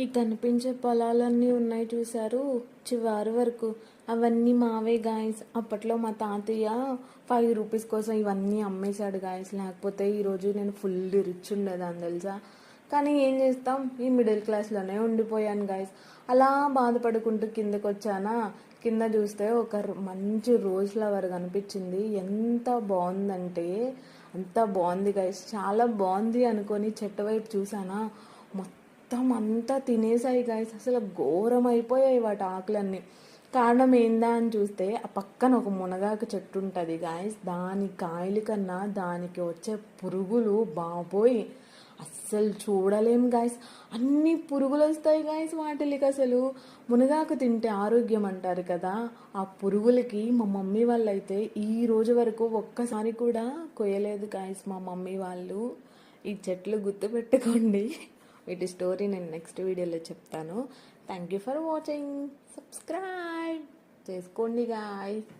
ఈ కనిపించే పొలాలన్నీ ఉన్నాయి చూసారు చివరి వరకు, అవన్నీ మావే గాయస్. అప్పట్లో మా తాతయ్య 5 రూపీస్ కోసం ఇవన్నీ అమ్మేశాడు గాయస్. లేకపోతే ఈరోజు నేను ఫుల్ రిచ్ ఉండేదాన్ని తెలుసా. కానీ ఏం చేస్తాం, ఈ మిడిల్ క్లాస్లోనే ఉండిపోయాను గాయస్. అలా బాధపడుకుంటూ కిందకు వచ్చానా, కింద చూస్తే ఒక మంచి రోజ్ ఫ్లవర్ కనిపించింది. ఎంత బాగుందంటే అంత బాగుంది గైస్, చాలా బాగుంది అనుకొని చెట్టు వైపు చూసానా, మొత్తం అంతా తినేసాయి గైస్. అసలు ఘోరం అయిపోయాయి వాటి ఆకులన్నీ. కారణం ఏందా అని చూస్తే ఆ పక్కన ఒక మునగాకు చెట్టు ఉంటుంది గాయస్. దాని కాయల కన్నా దానికి వచ్చే పురుగులు బాబోయ్ అస్సలు చూడలేం గాయస్. అన్ని పురుగులు వస్తాయి గాయస్ వాటికి. అసలు మునగాకు తింటే ఆరోగ్యం అంటారు కదా, ఆ పురుగులకి మా మమ్మీ వాళ్ళు అయితే ఈ రోజు వరకు ఒక్కసారి కూడా కొయ్యలేదు గాయస్ మా మమ్మీ వాళ్ళు. ఈ చెట్లు గుర్తుపెట్టుకోండి. వీటి స్టోరీ నేను నెక్స్ట్ వీడియోలో చెప్తాను. Thank you for watching. Subscribe చేసుకోండి గాయస్.